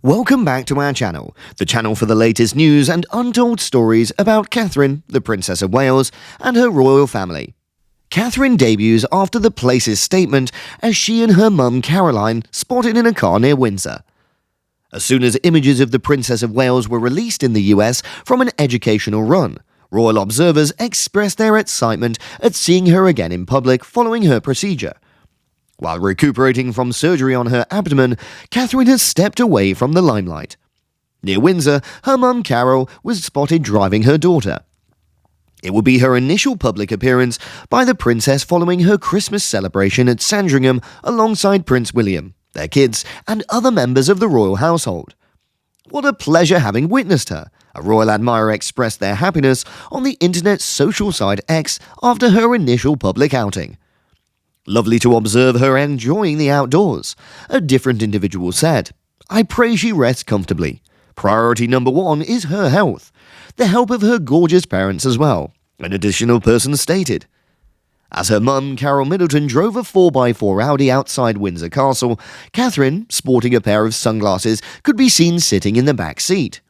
Welcome back to our channel, the channel for the latest news and untold stories about Catherine, the Princess of Wales, and her royal family. Catherine debuts after the Place's statement as she and her mum Caroline spotted in a car near Windsor. As soon as images of the Princess of Wales were released in the US from an educational run, royal observers expressed their excitement at seeing her again in public following her procedure. While recuperating from surgery on her abdomen, Catherine has stepped away from the limelight. Near Windsor, her mum Carole was spotted driving her daughter. It will be her initial public appearance by the princess following her Christmas celebration at Sandringham alongside Prince William, their kids, and other members of the royal household. What a pleasure having witnessed her, a royal admirer expressed their happiness on the internet's social site X after her initial public outing. Lovely to observe her enjoying the outdoors, a different individual said. I pray she rests comfortably. Priority number one is her health. The help of her gorgeous parents as well, an additional person stated. As her mum, Carole Middleton, drove a 4x4 Audi outside Windsor Castle, Catherine, sporting a pair of sunglasses, could be seen sitting in the back seat.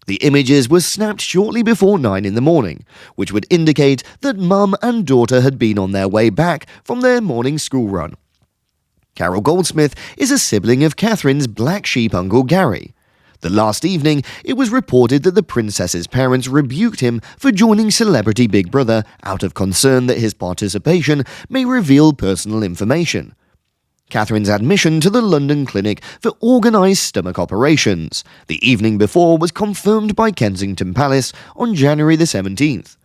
The images were snapped shortly before 9 in the morning, which would indicate that mum and daughter had been on their way back from their morning school run. Carol Goldsmith is a sibling of Catherine's black sheep uncle Gary. The last evening, it was reported that the princess's parents rebuked him for joining Celebrity Big Brother out of concern that his participation may reveal personal information. Catherine's admission to the London clinic for organised stomach operations the evening before was confirmed by Kensington Palace on January the 17th.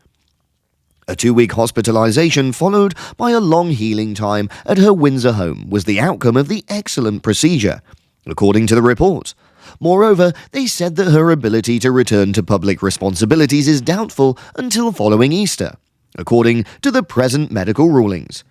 A 2-week hospitalisation followed by a long healing time at her Windsor home was the outcome of the excellent procedure, according to the report. Moreover, they said that her ability to return to public responsibilities is doubtful until following Easter, according to the present medical rulings.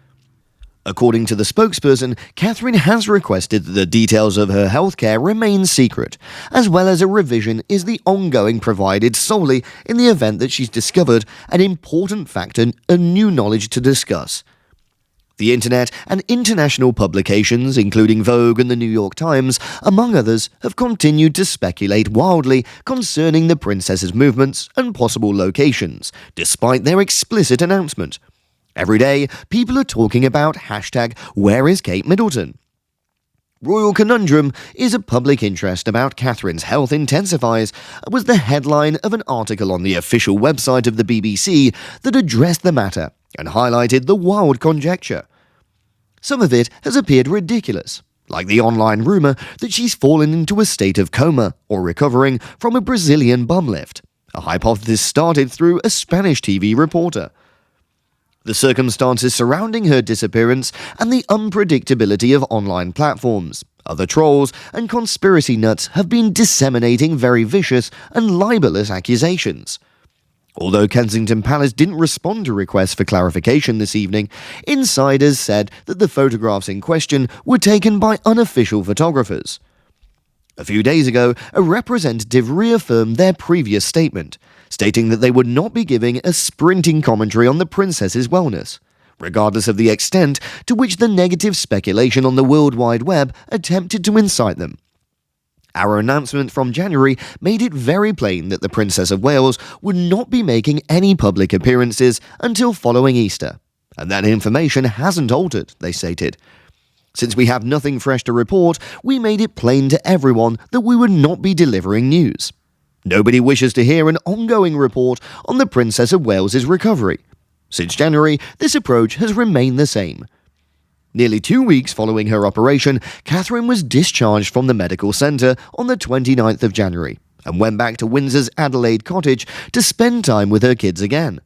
According to the spokesperson, Catherine has requested that the details of her healthcare remain secret, as well as a revision is the ongoing provided solely in the event that she's discovered an important factor and new knowledge to discuss. The internet and international publications, including Vogue and the New York Times, among others, have continued to speculate wildly concerning the princess's movements and possible locations, despite their explicit announcement. Every day, people are talking about #Where is Kate Middleton? Royal Conundrum is a public interest about Catherine's health intensifies was the headline of an article on the official website of the BBC that addressed the matter and highlighted the wild conjecture. Some of it has appeared ridiculous, like the online rumour that she's fallen into a state of coma or recovering from a Brazilian bum lift, a hypothesis started through a Spanish TV reporter. The circumstances surrounding her disappearance and the unpredictability of online platforms, other trolls and conspiracy nuts have been disseminating very vicious and libelous accusations. Although Kensington Palace didn't respond to requests for clarification this evening, insiders said that the photographs in question were taken by unofficial photographers. A few days ago, a representative reaffirmed their previous statement, stating that they would not be giving a sprinting commentary on the princess's wellness, regardless of the extent to which the negative speculation on the World Wide Web attempted to incite them. Our announcement from January made it very plain that the Princess of Wales would not be making any public appearances until following Easter, and that information hasn't altered, they stated. Since we have nothing fresh to report, we made it plain to everyone that we would not be delivering news. Nobody wishes to hear an ongoing report on the Princess of Wales's recovery. Since January, this approach has remained the same. Nearly 2 weeks following her operation, Catherine was discharged from the medical centre on the 29th of January and went back to Windsor's Adelaide cottage to spend time with her kids again.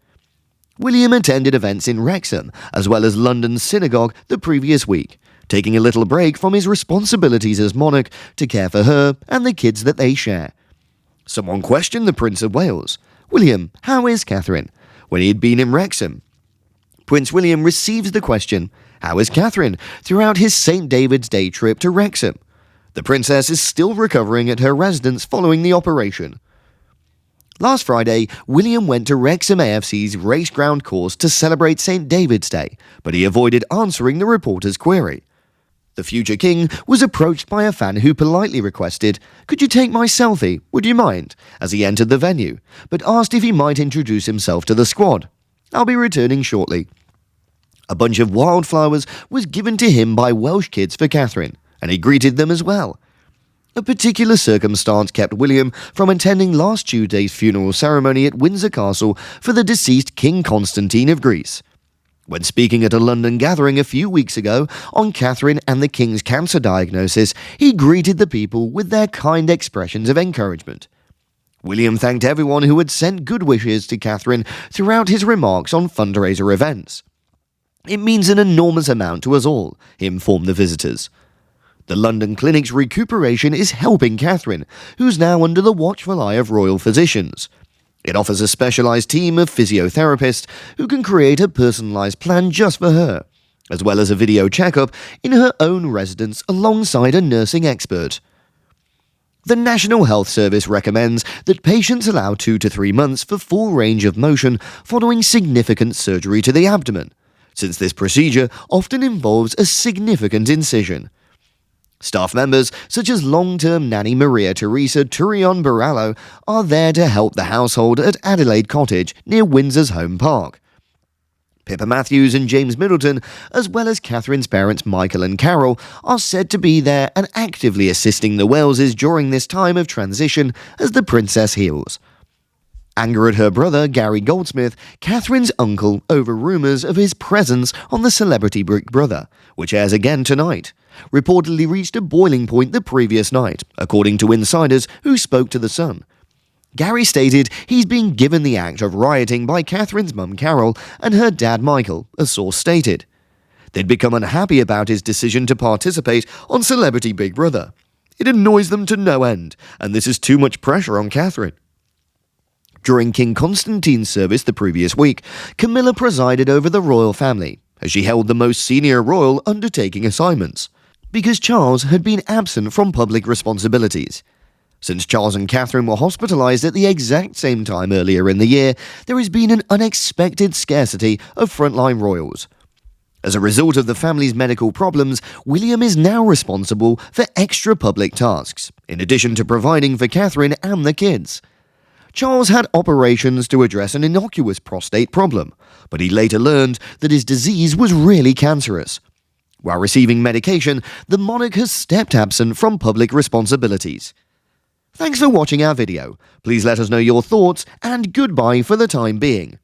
William attended events in Wrexham, as well as London's synagogue, the previous week, taking a little break from his responsibilities as monarch to care for her and the kids that they share. Someone questioned the Prince of Wales. William, how is Catherine? When he had been in Wrexham. Prince William receives the question, how is Catherine? Throughout his St. David's Day trip to Wrexham. The princess is still recovering at her residence following the operation. Last Friday, William went to Wrexham AFC's raceground course to celebrate St. David's Day, but he avoided answering the reporter's query. The future king was approached by a fan who politely requested, "Could you take my selfie? Would you mind?" as he entered the venue, but asked if he might introduce himself to the squad. "I'll be returning shortly." A bunch of wildflowers was given to him by Welsh kids for Catherine, and he greeted them as well. A particular circumstance kept William from attending last Tuesday's funeral ceremony at Windsor Castle for the deceased King Constantine of Greece. When speaking at a London gathering a few weeks ago on Catherine and the King's cancer diagnosis, he greeted the people with their kind expressions of encouragement. William thanked everyone who had sent good wishes to Catherine throughout his remarks on fundraiser events. "It means an enormous amount to us all," he informed the visitors. The London Clinic's recuperation is helping Catherine, who's now under the watchful eye of royal physicians. It offers a specialised team of physiotherapists who can create a personalised plan just for her, as well as a video checkup in her own residence alongside a nursing expert. The National Health Service recommends that patients allow 2 to 3 months for full range of motion following significant surgery to the abdomen, since this procedure often involves a significant incision. Staff members, such as long-term nanny Maria Teresa Turion-Barallo, are there to help the household at Adelaide Cottage near Windsor's home park. Pippa Matthews and James Middleton, as well as Catherine's parents Michael and Carole, are said to be there and actively assisting the Waleses during this time of transition as the princess heals. Anger at her brother, Gary Goldsmith, Catherine's uncle, over rumours of his presence on the Celebrity Big Brother, which airs again tonight, reportedly reached a boiling point the previous night, according to insiders who spoke to The Sun. Gary stated he's been given the act of rioting by Catherine's mum Carole and her dad Michael, a source stated. They'd become unhappy about his decision to participate on Celebrity Big Brother. It annoys them to no end, and this is too much pressure on Catherine. During King Constantine's service the previous week, Camilla presided over the royal family, as she held the most senior royal undertaking assignments, because Charles had been absent from public responsibilities. Since Charles and Catherine were hospitalised at the exact same time earlier in the year, there has been an unexpected scarcity of frontline royals. As a result of the family's medical problems, William is now responsible for extra public tasks, in addition to providing for Catherine and the kids. Charles had operations to address an innocuous prostate problem, but he later learned that his disease was really cancerous. While receiving medication, the monarch has stepped absent from public responsibilities. Thanks for watching our video. Please let us know your thoughts, and goodbye for the time being.